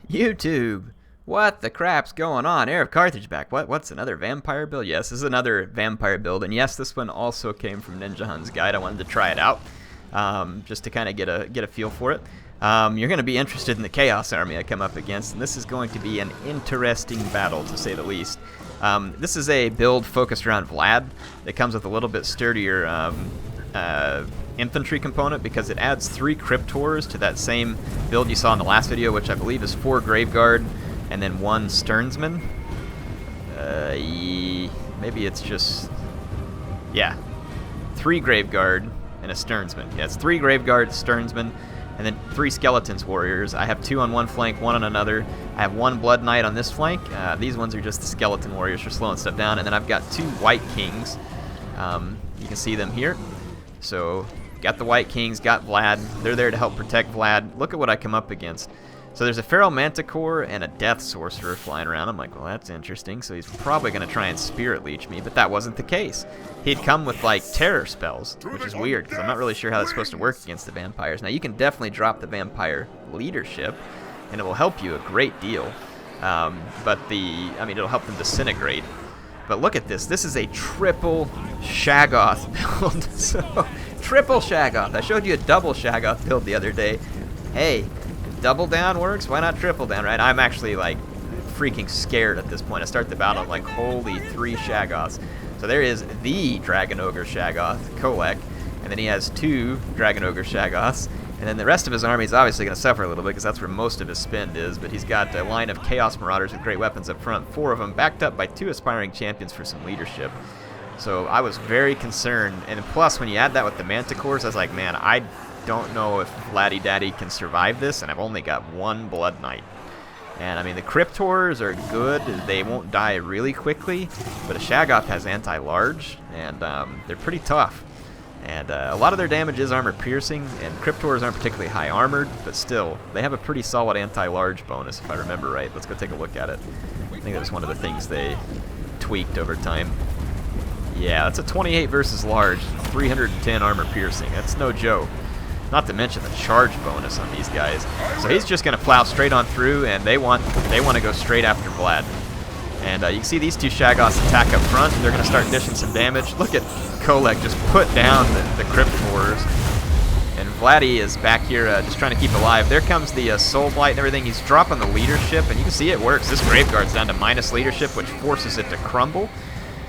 YouTube, what the crap's going on? HeirofCarthage back. What's another vampire build? Yes, this is another vampire build, and yes, this one also came from Ninjahund's guide. I wanted to try it out, just to kind of get a feel for it. You're going to be interested in the Chaos Army I come up against, and this is going to be an interesting battle, to say the least. This is a build focused around Vlad. It comes with a little bit sturdier infantry component because it adds 3 Cryptors to that same build you saw in the last video, which I believe is 4 Graveguard and then 1 Sternsman. Maybe it's just... yeah. 3 Graveguard and a Sternsman. Yeah, it's 3 Graveguard, Sternsman, and then 3 Skeletons Warriors. I have 2 on one flank, 1 on another. I have 1 Blood Knight on this flank. These ones are just the Skeleton Warriors for slowing stuff down. And then I've got 2 White Kings. You can see them here. So, got the White Kings, got Vlad. They're there to help protect Vlad. Look at what I come up against. So there's a Feral Manticore and a Death Sorcerer flying around. I'm like, well, that's interesting. So he's probably going to try and Spirit Leech me, but that wasn't the case. He'd come with, like, Terror spells, which is weird, because I'm not really sure how that's supposed to work against the vampires. Now, you can definitely drop the Vampire Leadership, and it will help you a great deal. It'll help them disintegrate. But look at this. This is a triple Shaggoth build. So, triple Shaggoth. I showed you a double Shaggoth build the other day. Hey, double down works, why not triple down, right? I'm actually, like, freaking scared at this point. I start the battle, I'm like, holy 3 Shaggoths. So there is the Dragon Ogre Shaggoth, Kolek, and then he has 2 Dragon Ogre Shaggoths. And then the rest of his army is obviously going to suffer a little bit because that's where most of his spend is. But he's got a line of Chaos Marauders with great weapons up front, 4 of them, backed up by 2 Aspiring Champions for some leadership. So I was very concerned. And plus, when you add that with the Manticores, I was like, man, I don't know if Vladdy Daddy can survive this. And I've only got 1 Blood Knight. And I mean, the Cryptors are good. They won't die really quickly. But a Shaggoth has anti-large, and they're pretty tough. And a lot of their damage is armor piercing, and Cryptors aren't particularly high armored, but still, they have a pretty solid anti-large bonus, if I remember right. Let's go take a look at it. I think that was one of the things they tweaked over time. Yeah, that's a 28 versus large, 310 armor piercing. That's no joke. Not to mention the charge bonus on these guys. So he's just going to plow straight on through, and they want to go straight after Vlad. And you can see these 2 Shaggoths attack up front. They're going to start dishing some damage. Look at Kolek just put down the Cryptors. And Vladdy is back here just trying to keep alive. There comes the Soul Blight and everything. He's dropping the leadership, and you can see it works. This Graveguard's down to minus leadership, which forces it to crumble.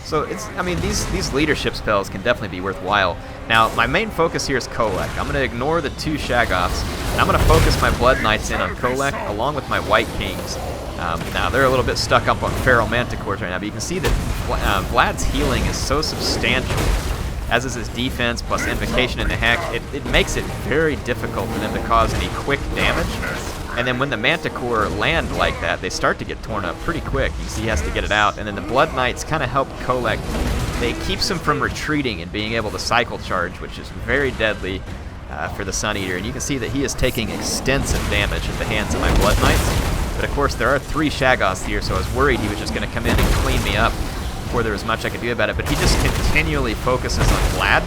So these leadership spells can definitely be worthwhile. Now, my main focus here is Kolek. I'm going to ignore the 2 Shaggoths, and I'm going to focus my Blood Knights in on Kolek along with my White Kings. Now, they're a little bit stuck up on Feral Manticores right now, but you can see that Vlad's healing is so substantial, as is his defense plus Invocation and the Heck. It makes it very difficult for them to cause any quick damage. And then when the Manticore land like that, they start to get torn up pretty quick. You see he has to get it out. And then the Blood Knights kind of help Kolek. They keeps him from retreating and being able to cycle charge, which is very deadly for the Sun Eater. And you can see that he is taking extensive damage at the hands of my Blood Knights. But of course, there are 3 Shaggoths here, so I was worried he was just going to come in and clean me up before there was much I could do about it. But he just continually focuses on Vlad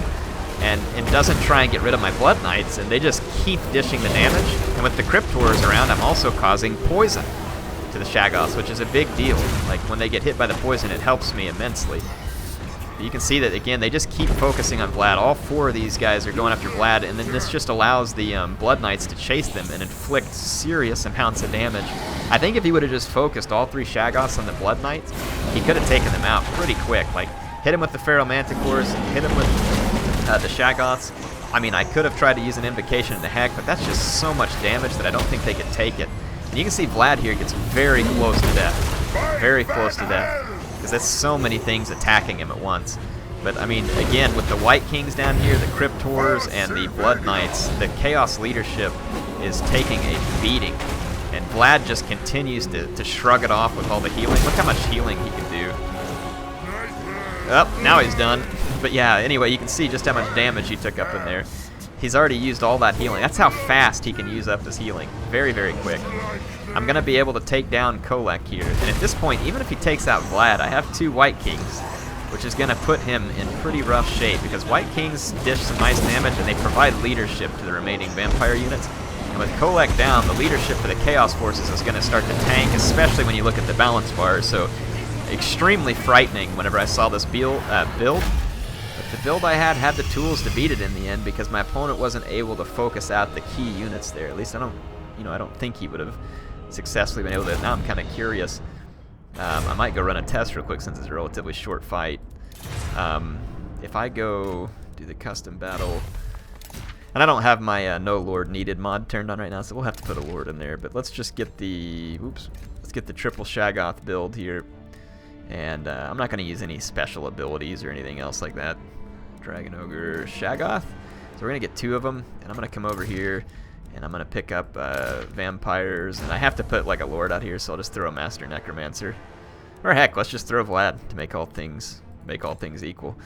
and doesn't try and get rid of my Blood Knights, and they just keep dishing the damage. And with the Cryptors around, I'm also causing poison to the Shaggoths, which is a big deal. Like, when they get hit by the poison, it helps me immensely. But you can see that, again, they just keep focusing on Vlad. All 4 of these guys are going after Vlad, and then this just allows the Blood Knights to chase them and inflict serious amounts of damage. I think if he would have just focused all 3 Shaggoths on the Blood Knights, he could have taken them out pretty quick. Like, hit him with the Feral Manticores, hit him with the Shaggoths. I mean, I could have tried to use an Invocation in the Heck, but that's just so much damage that I don't think they could take it. And you can see Vlad here gets very close to death. Very close to death. Because that's so many things attacking him at once. But, I mean, again, with the White Kings down here, the Cryptors, and the Blood Knights, the Chaos Leadership is taking a beating. And Vlad just continues to shrug it off with all the healing. Look how much healing he can do. Oh, now he's done. But yeah, anyway, you can see just how much damage he took up in there. He's already used all that healing. That's how fast he can use up his healing. Very, very quick. I'm going to be able to take down Kolek here. And at this point, even if he takes out Vlad, I have 2 White Kings, which is going to put him in pretty rough shape because White Kings dish some nice damage and they provide leadership to the remaining vampire units. And And with Kolek down, the leadership for the Chaos Forces is going to start to tank, especially when you look at the balance bars. So extremely frightening whenever I saw this build. But the build I had the tools to beat it in the end because my opponent wasn't able to focus out the key units there. At least I don't think he would have successfully been able to. Now I'm kind of curious. I might go run a test real quick since it's a relatively short fight. If I go do the custom battle, and I don't have my no lord needed mod turned on right now, so we'll have to put a lord in there. But let's just get the let's get the triple shaggoth build here, and I'm not going to use any special abilities or anything else like that. Dragon ogre shaggoth. So we're going to get 2 of them, and I'm going to come over here. And I'm going to pick up vampires, and I have to put like a lord out here, so I'll just throw a master necromancer. Or heck, let's just throw Vlad to make all things equal.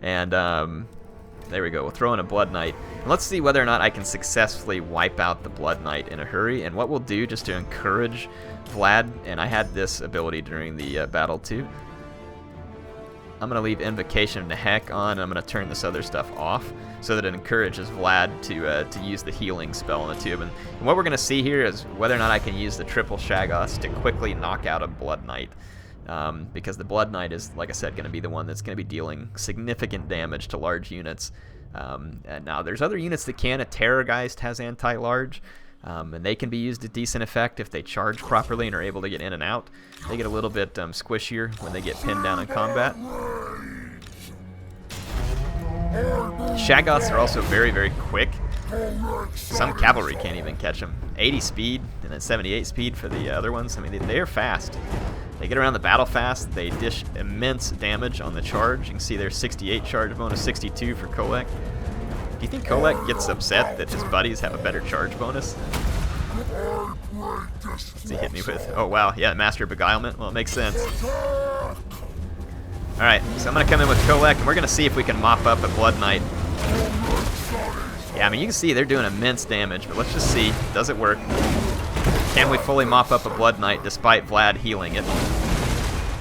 And there we go, we'll throw in a blood knight. And let's see whether or not I can successfully wipe out the blood knight in a hurry. And what we'll do, just to encourage Vlad, and I had this ability during the battle too, I'm going to leave Invocation of Nehek on, and I'm going to turn this other stuff off so that it encourages Vlad to use the healing spell on the tube. And what we're going to see here is whether or not I can use the triple shaggoths to quickly knock out a Blood Knight. Because the Blood Knight is, like I said, going to be the one that's going to be dealing significant damage to large units. And now there's other units that can. A Terrorgeist has anti-large. And they can be used to decent effect if they charge properly and are able to get in and out. They get a little bit squishier when they get pinned down in combat. Shaggoths are also very, very quick. Some cavalry can't even catch them. 80 speed and then 78 speed for the other ones. I mean, they are fast. They get around the battle fast. They dish immense damage on the charge. You can see there's 68 charge bonus, 62 for Kolek. Do you think Kolek gets upset that his buddies have a better charge bonus? What's he hit me with? Oh wow, yeah, Master of Beguilement. Well, it makes sense. Alright, so I'm going to come in with Kolek, and we're going to see if we can mop up a Blood Knight. Yeah, I mean, you can see they're doing immense damage, but let's just see. Does it work? Can we fully mop up a Blood Knight despite Vlad healing it?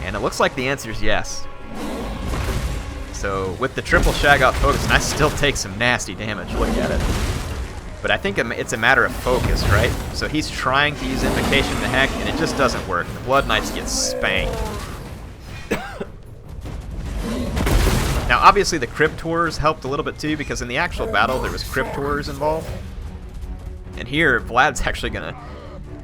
And it looks like the answer is yes. So with the triple shaggoth focus, and I still take some nasty damage, look at it. But I think it's a matter of focus, right? So he's trying to use Invocation of Nehek, and it just doesn't work. The Blood Knights get spanked. Now obviously the Cryptors helped a little bit too, because in the actual battle there was Cryptors involved. And here, Vlad's actually going to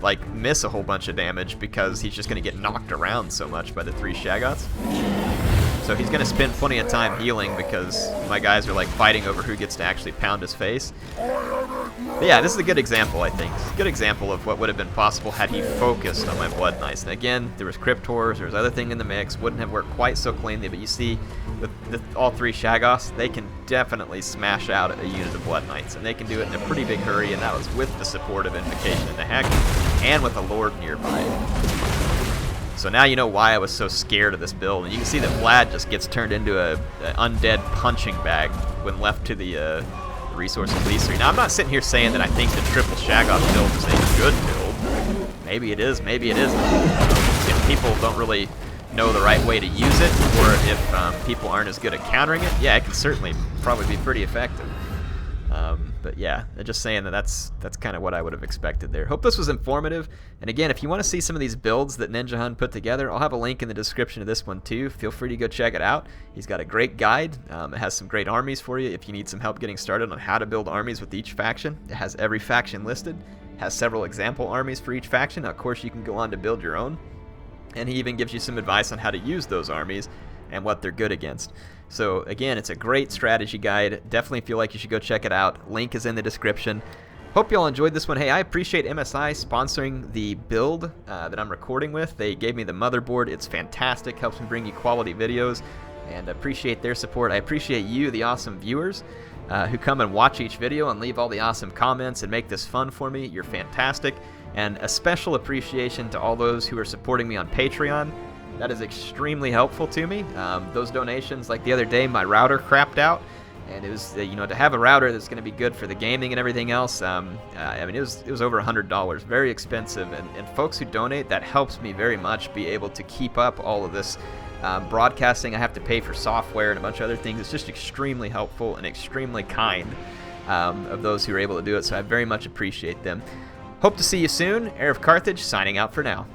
like miss a whole bunch of damage because he's just going to get knocked around so much by the 3 shaggoths. So he's going to spend plenty of time healing because my guys are like fighting over who gets to actually pound his face. But yeah, this is a good example, I think. It's a good example of what would have been possible had he focused on my Blood Knights. And again, there was Cryptors, there was other thing in the mix, wouldn't have worked quite so cleanly, but you see all 3 shaggoths, they can definitely smash out a unit of Blood Knights, and they can do it in a pretty big hurry, and that was with the support of Invocation of Nehek and with a Lord nearby. So now you know why I was so scared of this build, and you can see that Vlad just gets turned into an undead punching bag when left to the resources least 3. Now I'm not sitting here saying that I think the triple shaggoth build is a good build. Maybe it is, maybe it isn't. If people don't really know the right way to use it, or if people aren't as good at countering it, yeah, it can certainly probably be pretty effective. But yeah, just saying that's kind of what I would have expected there. Hope this was informative. And again, if you want to see some of these builds that Ninjahund put together, I'll have a link in the description of this one too. Feel free to go check it out. He's got a great guide. It has some great armies for you if you need some help getting started on how to build armies with each faction. It has every faction listed. It has several example armies for each faction. Now, of course, you can go on to build your own. And he even gives you some advice on how to use those armies and what they're good against. So again, it's a great strategy guide. Definitely feel like you should go check it out. Link is in the description. Hope you all enjoyed this one. Hey, I appreciate MSI sponsoring the build that I'm recording with. They gave me the motherboard. It's fantastic. Helps me bring you quality videos, and appreciate their support. I appreciate you, the awesome viewers, who come and watch each video and leave all the awesome comments and make this fun for me. You're fantastic. And a special appreciation to all those who are supporting me on Patreon. That is extremely helpful to me. Those donations, like the other day, my router crapped out, and it was, to have a router that's going to be good for the gaming and everything else. I mean, it was over $100, very expensive, and folks who donate, that helps me very much be able to keep up all of this broadcasting. I have to pay for software and a bunch of other things. It's just extremely helpful and extremely kind. of those who are able to do it, so I very much appreciate them. Hope to see you soon. HeirofCarthage signing out for now.